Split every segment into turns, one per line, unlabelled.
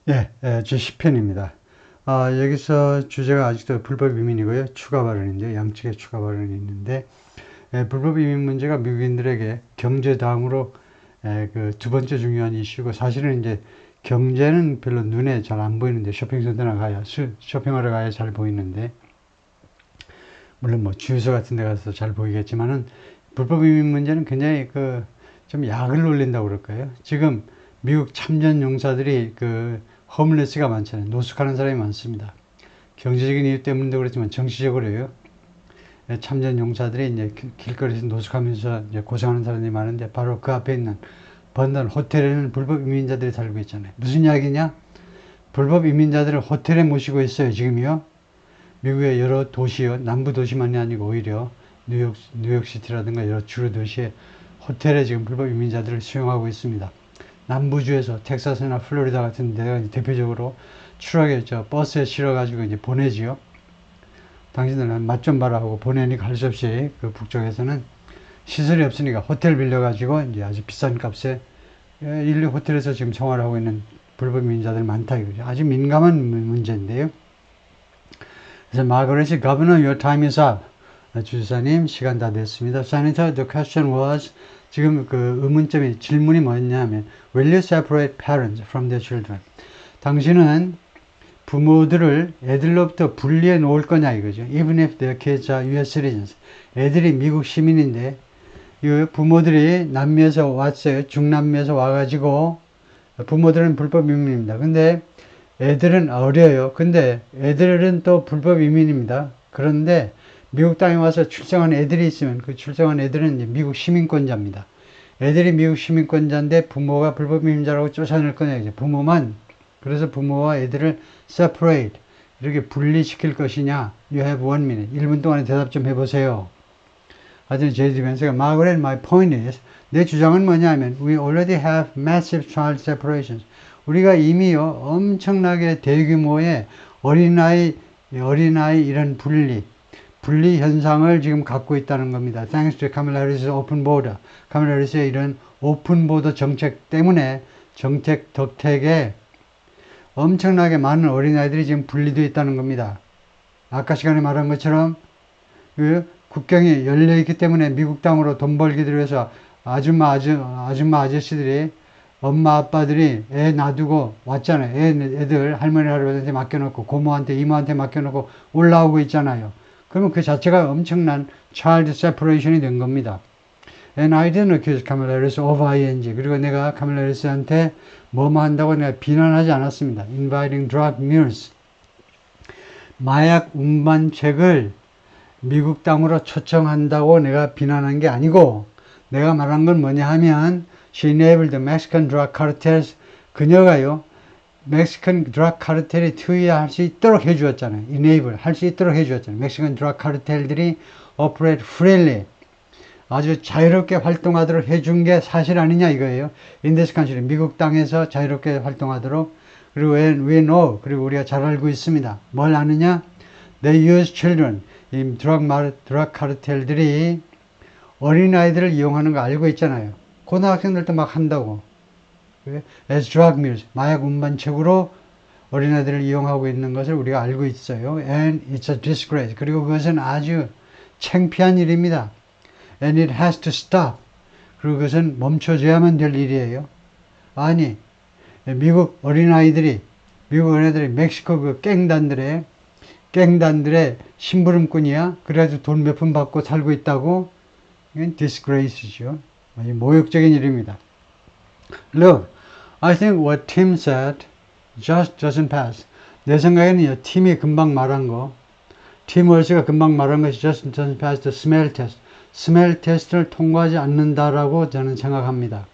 예, 제 10편입니다. 여기서 주제가 아직도 불법 이민이고요. 추가 발언인데요. 양측의 추가 발언이 있는데, 불법 이민 문제가 미국인들에게 경제 다음으로 그 두 번째 중요한 이슈고, 사실은 이제 경제는 별로 눈에 잘 안 보이는데, 쇼핑센터나 가야, 쇼핑하러 가야 잘 보이는데, 물론 뭐 주유소 같은 데 가서 잘 보이겠지만은, 불법 이민 문제는 굉장히 좀 약을 놀린다고 그럴까요? 지금 미국 참전 용사들이 홈리스가 많잖아요. 노숙하는 사람이 많습니다. 경제적인 이유 때문도 그렇지만 정치적으로요. 참전 용사들이 이제 길거리에서 노숙하면서 이제 고생하는 사람들이 많은데, 바로 그 앞에 있는 번단 호텔에는 불법 이민자들이 살고 있잖아요. 무슨 이야기냐? 불법 이민자들을 호텔에 모시고 있어요, 지금요. 미국의 여러 도시요, 남부 도시만이 아니고 오히려 뉴욕시티라든가 여러 주로 도시에 호텔에 지금 불법 이민자들을 수용하고 있습니다. 남부주에서 텍사스나 플로리다 같은 데가 대표적으로 추락에 버스에 실어가지고 이제 보내지요. 당신들은 맛 좀 봐라 하고 보내니까 할 수 없이 그 북쪽에서는 시설이 없으니까 호텔 빌려가지고 이제 아주 비싼 값에 인류 호텔에서 지금 생활하고 있는 불법 이민자들 많다 이거죠. 아주 민감한 문제인데요. 그래서 마거렛이 Governor, your time is up. 주지사님 시간 다 됐습니다. Senator, the question was 지금 그 의문점이 질문이 뭐였냐면 Will you separate parents from their children? 당신은 부모들을 애들로부터 분리해 놓을 거냐 이거죠. Even if their kids are US citizens. 애들이 미국 시민인데 이 부모들이 남미에서 왔어요. 중남미에서 와가지고 부모들은 불법 이민입니다. 근데 애들은 어려요. 근데 애들은 또 불법 이민입니다. 그런데 미국 땅에 와서 출생한 애들이 있으면 그 출생한 애들은 이제 미국 시민권자입니다. 애들이 미국 시민권자인데 부모가 불법 이민자라고 쫓아낼 거냐 이제 부모만. 그래서 부모와 애들을 separate 이렇게 분리시킬 것이냐. You have 1 minute. 1분 동안에 대답 좀 해보세요. 하여튼 제이디 벤스가 Margaret, my point is 내 주장은 뭐냐면 we already have massive child separations. 우리가 이미요 엄청나게 대규모의 어린아이 이런 분리 현상을 지금 갖고 있다는 겁니다. Thanks to Kamala Harris's open border. 카멜라 해리스의 이런 오픈 보더 정책 때문에 정책 덕택에 엄청나게 많은 어린아이들이 지금 분리되어 있다는 겁니다. 아까 시간에 말한 것처럼 그 국경이 열려 있기 때문에 미국 땅으로 돈 벌기를 위해서 아줌마 아저씨들이 엄마 아빠들이 애 놔두고 왔잖아요. 애들 할머니 할아버지한테 맡겨놓고 고모한테 이모한테 맡겨놓고 올라오고 있잖아요. 그러면 그 자체가 엄청난 child separation이 된 겁니다. And I didn't accuse Kamala Harris of ING. 그리고 내가 카멜라 해리스한테 뭐뭐 한다고 내가 비난하지 않았습니다. Inviting drug mules. 마약 운반책을 미국 땅으로 초청한다고 내가 비난한 게 아니고 내가 말한 건 뭐냐 하면 She enabled the Mexican drug cartels. 그녀가요 멕시칸 드락 카르텔이 투여할 수 있도록 해주었잖아요. enable 할 수 있도록 해주었잖아요. 멕시칸 드락 카르텔들이 operate freely 아주 자유롭게 활동하도록 해준 게 사실 아니냐 이거예요. In this country 미국 땅에서 자유롭게 활동하도록. 그리고 we know 그리고 우리가 잘 알고 있습니다. 뭘 아느냐? They use children. 이 드락 카르텔들이 어린아이들을 이용하는 거 알고 있잖아요. 고등학생들도 막 한다고. As drug mules, 마약 운반책으로 어린아이들을 이용하고 있는 것을 우리가 알고 있어요. And it's a disgrace. 그리고 그것은 아주 창피한 일입니다. And it has to stop. 그리고 그것은 멈춰줘야만 될 일이에요. 아니, 미국 어린아이들이 멕시코 그 갱단들의 심부름꾼이야. 그래가지고 돈 몇 푼 받고 살고 있다고. 이건 disgrace죠. 아주 모욕적인 일입니다. Look, I think what Tim said just doesn't pass. 내 생각에는 팀이 금방 말한 거, 팀 월스가 금방 말한 것이 just doesn't pass the smell test. 스멜 테스트를 통과하지 않는다라고 저는 생각합니다.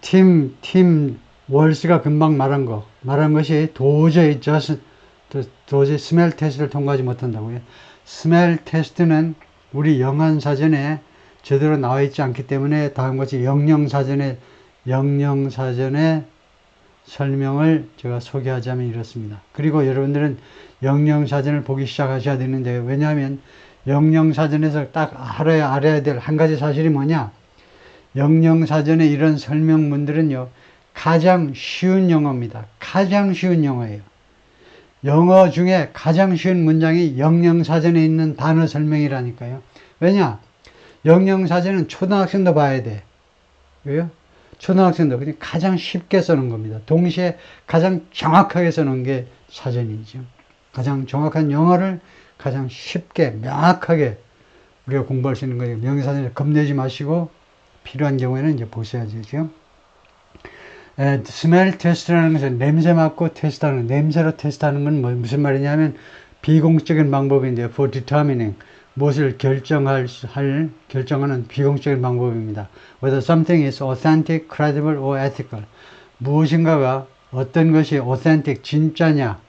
팀 월스가 금방 말한 것이 도저히 스멜 테스트를 통과하지 못한다고요. 스멜 테스트는 우리 영한 사전에 제대로 나와 있지 않기 때문에 다음같이 영영사전에 설명을 제가 소개하자면 이렇습니다. 그리고 여러분들은 영영사전을 보기 시작하셔야 되는데 왜냐하면 영영사전에서 딱 알아야 될 한 가지 사실이 뭐냐? 영영사전의 이런 설명문들은요 가장 쉬운 영어입니다. 가장 쉬운 영어예요. 영어 중에 가장 쉬운 문장이 영영사전에 있는 단어 설명이라니까요. 왜냐? 영영사전은 초등학생도 봐야 돼. 왜요? 초등학생도 그냥 가장 쉽게 쓰는 겁니다. 동시에 가장 정확하게 쓰는 게 사전이죠. 가장 정확한 영어를 가장 쉽게 명확하게 우리가 공부할 수 있는 거예요. 명사전에 겁내지 마시고 필요한 경우에는 이제 보셔야 되죠. 스멜 테스트라는 것은 냄새 맡고 테스트하는, 냄새로 테스트하는 건 무슨 말이냐면 비공식적인 방법인데요. For determining, 무엇을 결정하는 비공식적인 방법입니다. Whether something is authentic, credible or ethical. 무엇인가가 어떤 것이 authentic, 진짜냐,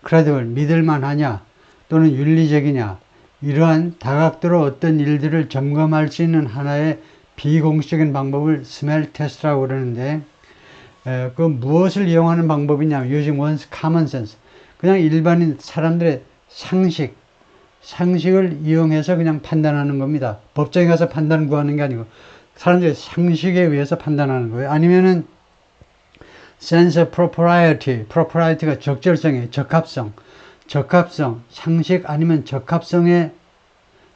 credible, 믿을만하냐, 또는 윤리적이냐, 이러한 다각도로 어떤 일들을 점검할 수 있는 하나의 비공식적인 방법을 스멜 테스트라고 그러는데, 그 무엇을 이용하는 방법이냐, using one's common sense. 그냥 일반인 사람들의 상식을 이용해서 그냥 판단하는 겁니다. 법정에 가서 판단 구하는 게 아니고 사람들의 상식에 의해서 판단하는 거예요. 아니면은 sense of propriety가 적절성이에요. 적합성, 상식 아니면 적합성의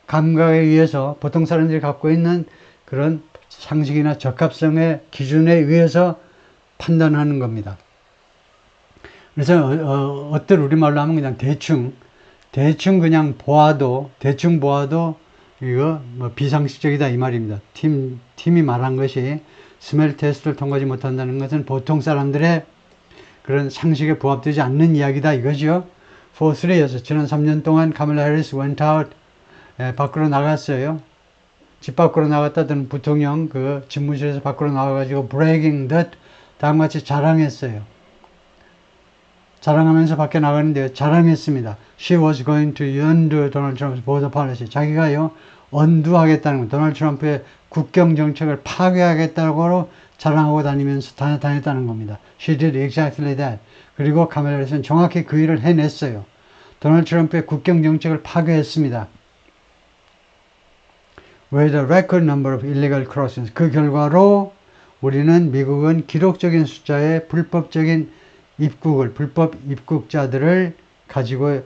감각에 의해서 보통 사람들이 갖고 있는 그런 상식이나 적합성의 기준에 의해서 판단하는 겁니다. 그래서 어떤 우리말로 하면 그냥 대충 그냥 보아도 이거 뭐 비상식적이다 이 말입니다. 팀이 말한 것이 스멜 테스트를 통과하지 못한다는 것은 보통 사람들의 그런 상식에 부합되지 않는 이야기다 이거죠. For 3years, 지난 3년 동안 카멀라 해리스 went out, 밖으로 나갔어요. 집 밖으로 나갔다던 부통령 그 집무실에서 밖으로 나와가지고 bragging that 다음같이 자랑했어요. 자랑하면서 밖에 나가는데요. 자랑했습니다. She was going to undo Donald Trump's border policy. 자기가요, 언두하겠다는 거, 도널드 트럼프의 국경 정책을 파괴하겠다고 자랑하고 다녔다는 겁니다. She did exactly that. 그리고 카멀라 해리스는 정확히 그 일을 해냈어요. 도널드 트럼프의 국경 정책을 파괴했습니다. With a record number of illegal crossings. 그 결과로 우리는 미국은 기록적인 숫자의 불법 입국자들을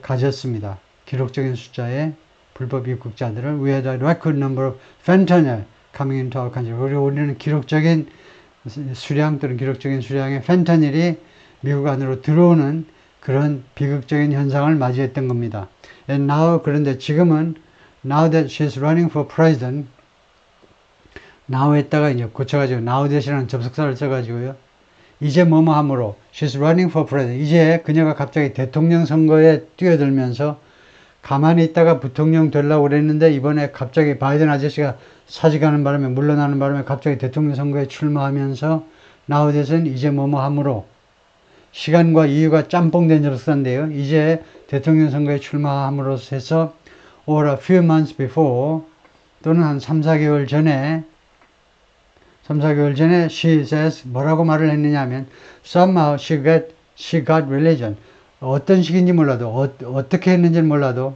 가졌습니다. 기록적인 숫자의 불법 입국자들을 We had a record number of fentanyl coming into our country. 그리고 우리는 기록적인 수량의 펜타닐이 미국 안으로 들어오는 그런 비극적인 현상을 맞이했던 겁니다. And now, 그런데 지금은 Now that she's running for president, now 했다가 이제 고쳐가지고 now that이라는 접속사를 써가지고요. 이제 뭐뭐함으로 she's running for president. 이제 그녀가 갑자기 대통령 선거에 뛰어들면서 가만히 있다가 부통령 되려고 그랬는데 이번에 갑자기 바이든 아저씨가 사직하는 바람에 물러나는 바람에 갑자기 대통령 선거에 출마하면서 now that은 이제 뭐뭐함으로 시간과 이유가 짬뽕된 접속사인데요. 이제 대통령 선거에 출마함으로써 해서 or a few months before 또는 한 3-4개월 전에 she says 뭐라고 말을 했느냐 하면 somehow she got religion. 어떤 식인지 몰라도 어떻게 했는지는 몰라도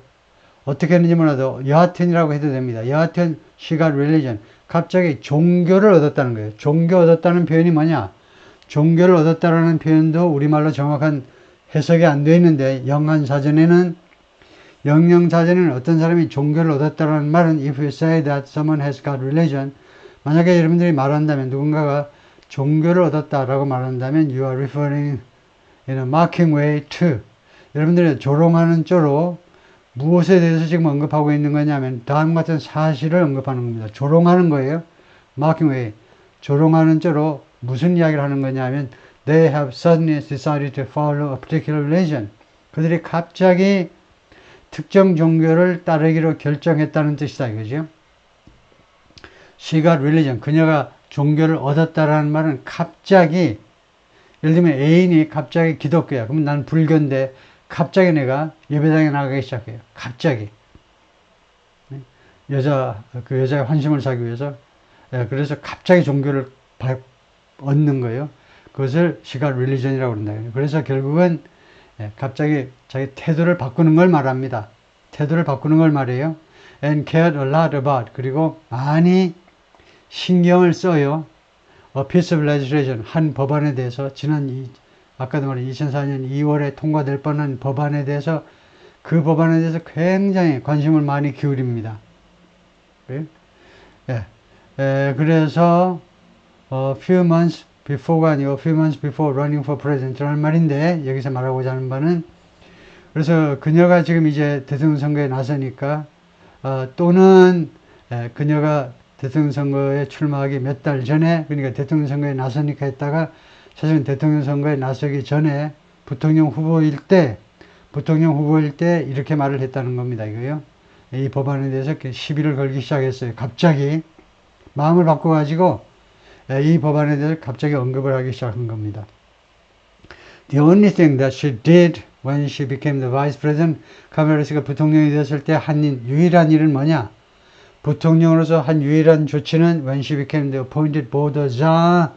여하튼이라고 해도 됩니다. 여하튼 she got religion. 갑자기 종교를 얻었다는 거예요. 종교 얻었다는 표현이 뭐냐? 종교를 얻었다라는 표현도 우리말로 정확한 해석이 안 되어 있는데 영영사전에는 어떤 사람이 종교를 얻었다는 말은 if you say that someone has got religion, 만약에 여러분들이 말한다면 누군가가 종교를 얻었다라고 말한다면 you are referring in a mocking way to 여러분들이 조롱하는 쪽으로 무엇에 대해서 지금 언급하고 있는 거냐면 다음과 같은 사실을 언급하는 겁니다. 조롱하는 거예요. mocking way. 조롱하는 쪽으로 무슨 이야기를 하는 거냐면 they have suddenly decided to follow a particular religion. 그들이 갑자기 특정 종교를 따르기로 결정했다는 뜻이다 이거죠. She got religion. 그녀가 종교를 얻었다라는 말은 갑자기 예를 들면 애인이 갑자기 기독교야. 그러면 난 불교인데 갑자기 내가 예배당에 나가기 시작해요. 갑자기 그 여자의 환심을 사기 위해서 그래서 갑자기 종교를 얻는 거예요. 그것을 she got religion이라고 그런다. 그래서 결국은 갑자기 자기 태도를 바꾸는 걸 말합니다. 태도를 바꾸는 걸 말해요. And cared a lot about. 그리고 많이 신경을 써요. piece of legislation, 한 법안에 대해서 아까도 말한 2004년 2월에 통과될 뻔한 법안에 대해서 그 법안에 대해서 굉장히 관심을 많이 기울입니다. 예. 그래서 few months before가 아니고 few months before running for president라는 말인데 여기서 말하고자 하는 바는 그래서 그녀가 지금 이제 대통령 선거에 나서니까 또는 그녀가 대통령 선거에 출마하기 몇 달 전에 그러니까 대통령 선거에 나서니까 했다가 사실은 대통령 선거에 나서기 전에 부통령 후보일 때 이렇게 말을 했다는 겁니다. 이거요. 이 법안에 대해서 시비를 걸기 시작했어요. 갑자기 마음을 바꿔가지고 이 법안에 대해서 갑자기 언급을 하기 시작한 겁니다. The only thing that she did when she became the vice president, 카멜라 해리스가 부통령이 되었을 때 한 유일한 일은 뭐냐? 부통령으로서 한 유일한 조치는 when she became the appointed 보더자,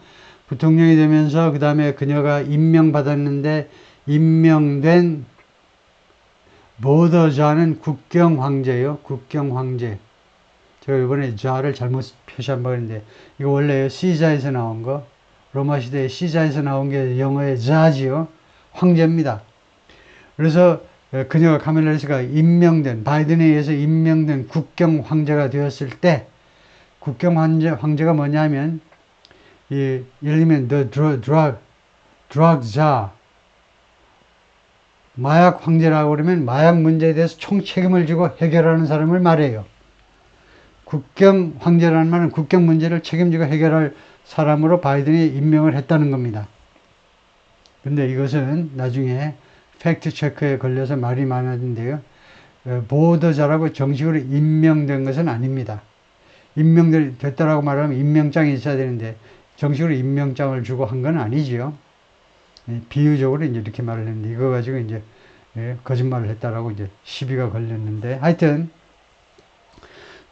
부통령이 되면서 그 다음에 그녀가 임명받았는데 임명된 보더자는 국경황제요. 국경황제. 제가 이번에 자를 잘못 표시한 바 있는데 이거 원래 시자에서 나온 거, 로마 시대의 시자에서 나온 게 영어의 자지요. 황제입니다. 그래서 그녀가 카멜라 해리스가 바이든에 의해서 임명된 국경 황제가 되었을 때 국경 황제가 뭐냐면 예를 들면 the drug czar 마약 황제라고 그러면 마약 문제에 대해서 총 책임을 지고 해결하는 사람을 말해요. 국경 황제라는 말은 국경 문제를 책임지고 해결할 사람으로 바이든이 임명을 했다는 겁니다. 근데 이것은 나중에 팩트 체크에 걸려서 말이 많았는데요. 보더자라고 정식으로 임명된 것은 아닙니다. 임명됐다라고 말하면 임명장이 있어야 되는데 정식으로 임명장을 주고 한 건 아니지요. 비유적으로 이제 이렇게 말을 했는데 이거 가지고 이제 거짓말을 했다라고 이제 시비가 걸렸는데 하여튼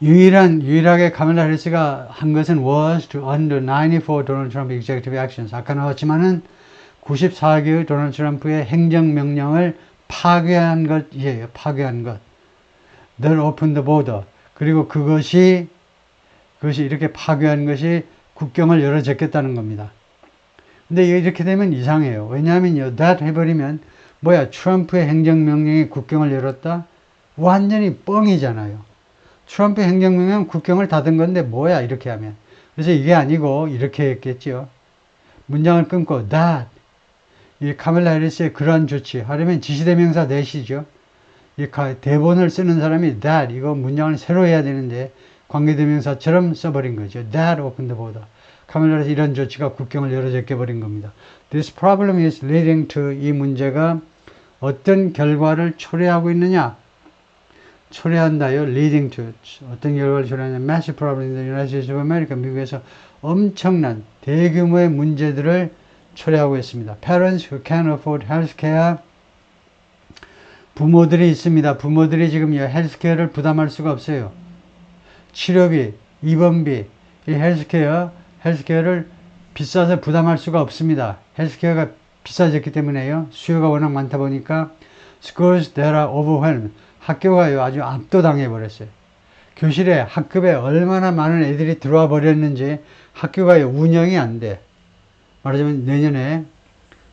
유일하게 카멜라 해리스가 한 것은 was to undo 94 Donald Trump executive actions. 아까 나왔지만은 94개의 도널드 트럼프의 행정명령을 파괴한 것이에요. 파괴한 것. That opened the border. 그리고 그것이 이렇게 파괴한 것이 국경을 열어 제꼈다는 겁니다. 근데 이렇게 되면 이상해요. 왜냐하면요, that 해버리면 뭐야, 트럼프의 행정명령이 국경을 열었다? 완전히 뻥이잖아요. 트럼프 행정명령은 국경을 닫은 건데 뭐야, 이렇게 하면. 그래서 이게 아니고 이렇게 했겠죠. 문장을 끊고 that. 이 카멜라 해리스의 그러한 조치 하려면 지시대명사 that이죠. 이 대본을 쓰는 사람이 that 이거 문장을 새로 해야 되는데 관계대명사처럼 써버린 거죠. That opened the border. 카멜라 해리스 이런 조치가 국경을 열어 제껴버린 겁니다. This problem is leading to 이 문제가 어떤 결과를 초래하고 있느냐? 초래한다요. Leading to 어떤 결과를 초래하냐? Massive problem in the United States of America. 미국에서 엄청난 대규모의 문제들을 초래하고 있습니다. Parents who can't afford healthcare. 부모들이 있습니다. 부모들이 지금 이 헬스케어를 부담할 수가 없어요. 치료비, 입원비, 이 헬스케어를 비싸서 부담할 수가 없습니다. 헬스케어가 비싸졌기 때문에요. 수요가 워낙 많다 보니까 schools that are overwhelmed. 학교가요 아주 압도당해 버렸어요. 교실에 학급에 얼마나 많은 애들이 들어와 버렸는지 학교가요 운영이 안 돼. 말하자면 내년에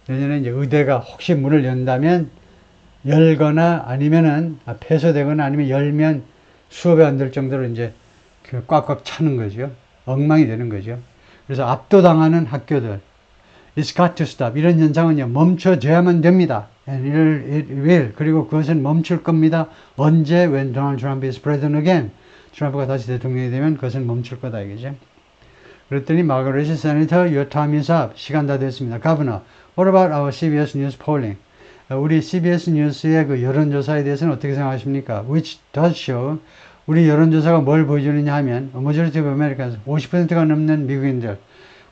이제 의대가 혹시 문을 연다면 열거나 아니면은 폐쇄되거나 아니면 열면 수업이 안 될 정도로 이제 꽉꽉 차는 거죠. 엉망이 되는 거죠. 그래서 압도당하는 학교들. It's got to stop. 이런 현상은요 멈춰져야만 됩니다. And it will. 그리고 그것은 멈출 겁니다. 언제? When Donald Trump is president again. 트럼프가 다시 대통령이 되면 그것은 멈출 거다 이거죠. 그랬더니 마거렛이 세네터 your time is up. 시간 다 됐습니다. Governor, what about our CBS News polling? 우리 CBS 뉴스의 그 여론조사에 대해서는 어떻게 생각하십니까? Which does show 우리 여론조사가 뭘 보여주느냐 하면 majority of Americans 50%가 넘는 미국인들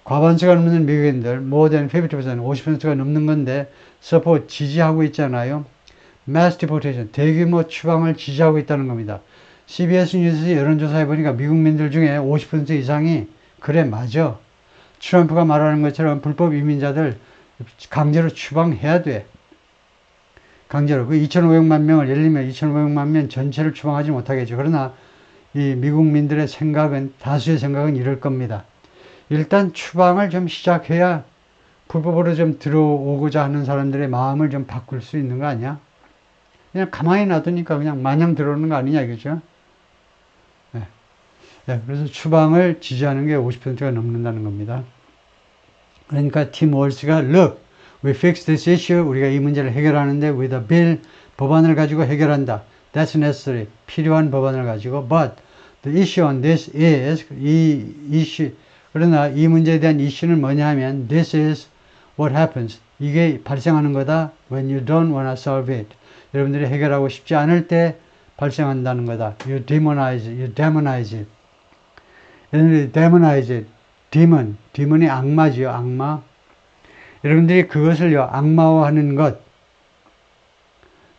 과반수가 넘는 미국인들 more than 50% 50%가 넘는 건데 support 지지하고 있잖아요. Mass deportation 대규모 추방을 지지하고 있다는 겁니다. CBS 뉴스 여론조사에 보니까 미국민들 중에 50% 이상이 그래 맞아. 트럼프가 말하는 것처럼 불법 이민자들 강제로 추방해야 돼. 강제로 그 2,500만 명을 예를 들면 2,500만 명 전체를 추방하지 못하겠죠. 그러나 이 미국민들의 생각은 다수의 생각은 이럴 겁니다. 일단 추방을 좀 시작해야 불법으로 좀 들어오고자 하는 사람들의 마음을 좀 바꿀 수 있는 거 아니야? 그냥 가만히 놔두니까 그냥 마냥 들어오는 거 아니냐 이거죠? 네. 네, 그래서 추방을 지지하는 게 50%가 넘는다는 겁니다. 그러니까 팀 월스가 look, we fix this issue. 우리가 이 문제를 해결하는데 with a bill, 법안을 가지고 해결한다. That's necessary. 필요한 법안을 가지고. But the issue on this is, 이 이슈, 그러나 이 문제에 대한 이슈는 뭐냐 하면 this is what happens. 이게 발생하는 거다. when you don't want to solve it. 여러분들이 해결하고 싶지 않을 때 발생한다는 거다. You demonize it. 여러분들이 demonize it. demon이 악마지요, 악마. 여러분들이 그것을요, 악마화하는 것.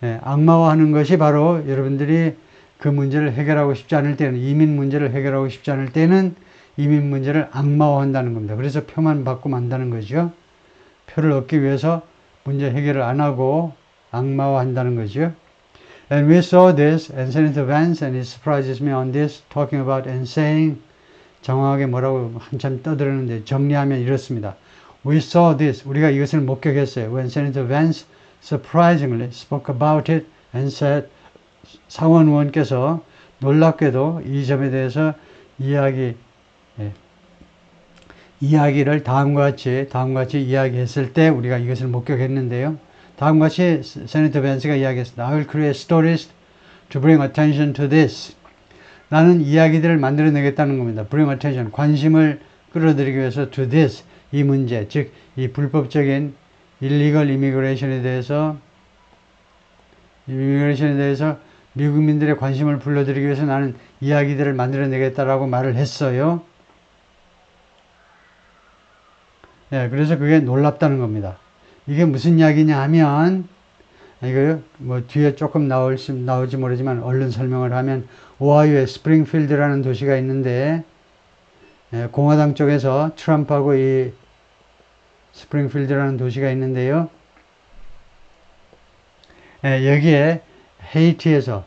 네, 악마화하는 것이 바로 여러분들이 그 문제를 해결하고 싶지 않을 때는, 이민 문제를 해결하고 싶지 않을 때는 이민 문제를 악마화한다는 겁니다. 그래서 표만 받고 만다는 거죠. 표를 얻기 위해서 문제 해결을 안 하고 악마화한다는 거죠. And we saw this, and Senator Vance, and it surprises me on this, talking about and saying, 정확하게 뭐라고 한참 떠들었는데 정리하면 이렇습니다. We saw this, 우리가 이것을 목격했어요. When Senator Vance surprisingly spoke about it and said, 상원 의원께서 놀랍게도 이 점에 대해서 이야기를 다음과 같이 이야기했을 때 우리가 이것을 목격했는데요. 다음과 같이 세네터 벤스가 이야기했습니다. I will create stories to bring attention to this. 나는 이야기들을 만들어내겠다는 겁니다. bring attention, 관심을 끌어들이기 위해서 to this, 이 문제, 즉 이 불법적인 illegal immigration에 대해서 미국민들의 관심을 불러들이기 위해서 나는 이야기들을 만들어내겠다라고 말을 했어요. 예, 그래서 그게 놀랍다는 겁니다. 이게 무슨 이야기냐 하면, 이거 뭐 뒤에 조금 나올지 모르지만 얼른 설명을 하면, 오하이오에 스프링필드라는 도시가 있는데, 예, 공화당 쪽에서 트럼프하고 이 스프링필드라는 도시가 있는데요. 예, 여기에 헤이티에서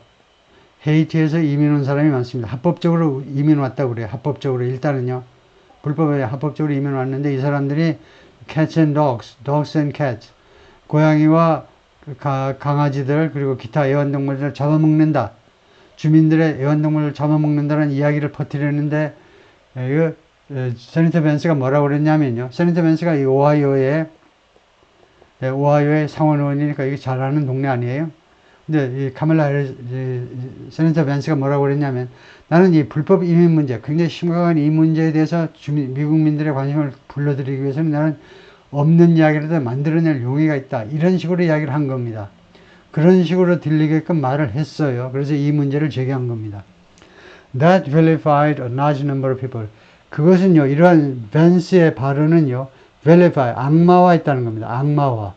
이민 온 사람이 많습니다. 합법적으로 이민 왔다고 그래요. 합법적으로 일단은요. 불법에 합법적으로 이민 왔는데 이 사람들이 cats and dogs and cats, 고양이와 강아지들 그리고 기타 애완동물들을 잡아먹는다. 주민들의 애완동물을 잡아먹는다는 이야기를 퍼뜨리는데 이거 세네터 벤스가 뭐라고 그랬냐면요. 세네터 벤스가 이 오하이오의 상원 의원이니까 이게 잘 아는 동네 아니에요? 근데 이 카멜라 세네터 벤스가 뭐라고 그랬냐면 나는 이 불법 이민 문제, 굉장히 심각한 이 문제에 대해서 미국민들의 관심을 불러들이기 위해서는 나는 없는 이야기라도 만들어낼 용의가 있다. 이런 식으로 이야기를 한 겁니다. 그런 식으로 들리게끔 말을 했어요. 그래서 이 문제를 제기한 겁니다. That vilified a large number of people. 그것은요, 이러한 벤스의 발언은요, vilify, 악마화했다는 겁니다. 악마화.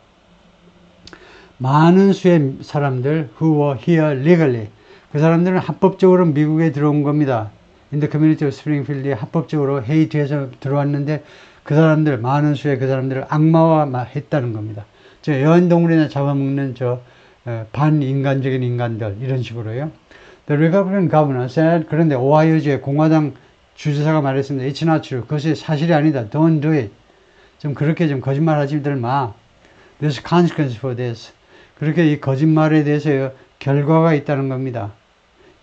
많은 수의 사람들 who were here legally. 그 사람들은 합법적으로 미국에 들어온 겁니다. In the community of Springfield에 합법적으로 헤이티에서 들어왔는데 그 사람들, 많은 수의 그 사람들을 악마화했다는 겁니다. 저 애완동물이나 잡아먹는 반인간적인 인간들, 이런 식으로요. The Republican governor said, 그런데 오하이오주의 공화당 주지사가 말했습니다. It's not true. 그것이 사실이 아니다. Don't do it. 좀 그렇게 좀 거짓말 하지들 마. There's consequence for this. 그렇게 이 거짓말에 대해서 결과가 있다는 겁니다.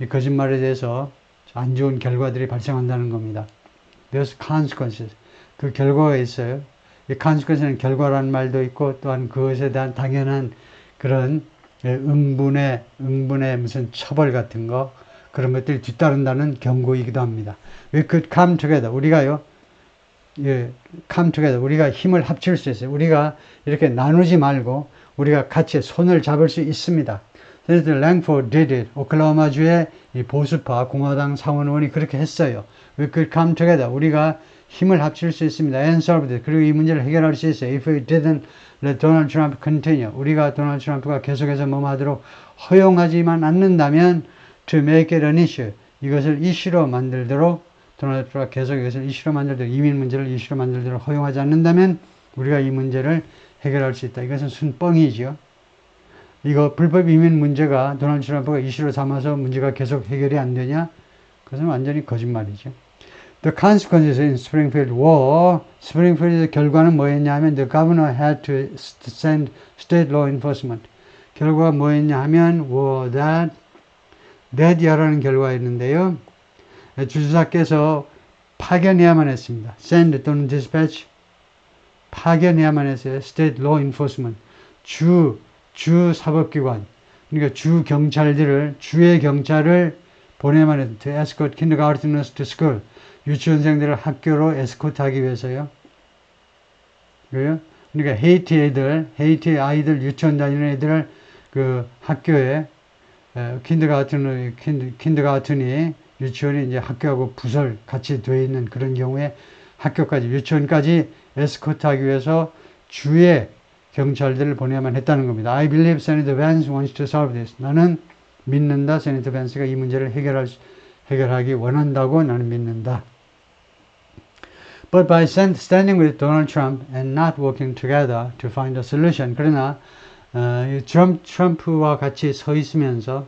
이 거짓말에 대해서 안 좋은 결과들이 발생한다는 겁니다. There's consequences. 그 결과가 있어요. 이 consequence는 결과라는 말도 있고 또한 그것에 대한 당연한 그런 응분의 무슨 처벌 같은 거 그런 것들이 뒤따른다는 경고이기도 합니다. We could come together. 우리가요. come together. 우리가 힘을 합칠 수 있어요. 우리가 이렇게 나누지 말고 우리가 같이 손을 잡을 수 있습니다. 세네터 랭포드 did it. 오클라호마주의 이 보수파 공화당 상원 의원이 그렇게 했어요. We could come together. 우리가 힘을 합칠 수 있습니다. And solve it. 그리고 이 문제를 해결할 수 있어요. If we didn't let Donald Trump continue. 우리가 도널드 트럼프가 계속해서 뭐하도록 허용하지만 않는다면 to make it an issue. 이것을 이슈로 만들도록 도널드 트럼프가 계속 이것을 이슈로 만들도록 이민 문제를 이슈로 만들도록 허용하지 않는다면 우리가 이 문제를 해결할 수 있다. 이것은 순뻥이죠. 이거 불법 이민 문제가 도널드 트럼프가 이슈로 삼아서 문제가 계속 해결이 안 되냐? 그것은 완전히 거짓말이죠. The consequences in Springfield were, 스프링필드 결과는 뭐였냐면 the governor had to send state law enforcement. 결과가 뭐였냐 하면 were that이라는 결과였는데요. 주지사께서 파견해야만 했습니다. send 또는 dispatch 파견해야만 했어요. state law enforcement 주 사법기관 그러니까 주 경찰들을 주의 경찰을 보내야만 했어요. to escort kindergarteners to school 유치원생들을 학교로 에스코트하기 위해서요. 그래요? 그러니까 헤이티 아이들 유치원 다니는 애들을 그 학교에 킨더가튼이 유치원이 이제 학교하고 부설 같이 되어 있는 그런 경우에 학교까지 유치원까지 에스코트하기 위해서 주의 경찰들을 보내야만 했다는 겁니다. I believe Senator Vance wants to solve this. 나는 믿는다. 세네터 밴스가 이 문제를 해결하기 원한다고 나는 믿는다. But by standing with Donald Trump and not working together to find a solution. 그러나 트럼프와 같이 서 있으면서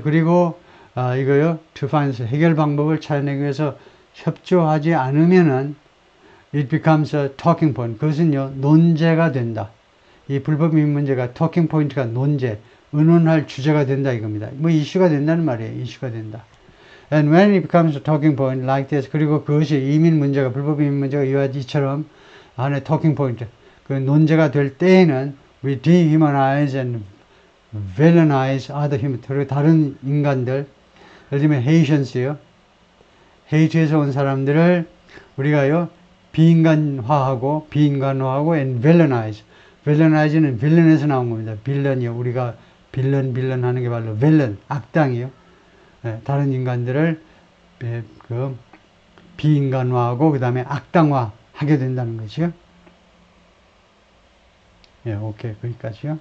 그리고 이거요 to find 해결 방법을 찾아내기 위해서 협조하지 않으면은 it becomes a talking point. 그것은요 논제가 된다. 이 불법 이민 문제가 talking point가 논제, 의논할 주제가 된다 이겁니다. 뭐 이슈가 된다는 말이에요. 이슈가 된다. And when it becomes a talking point like this, 그리고 그것이 이민 문제가 불법 이민 문제가 이처럼 하나의 talking point, 그 논제가 될 때에는 we dehumanize and villainize other human, 그리고 다른 인간들, 예를 들면 Haitians요, 헤이티에서 온 사람들을 우리가요 비인간화하고 and villainize는 빌런에서 나온 겁니다. 빌런이요, 우리가 빌런 하는 게 바로 빌런, 악당이요. 네, 다른 인간들을 그 비인간화하고 그 다음에 악당화하게 된다는 거죠. 예, 오케이, 거기까지요.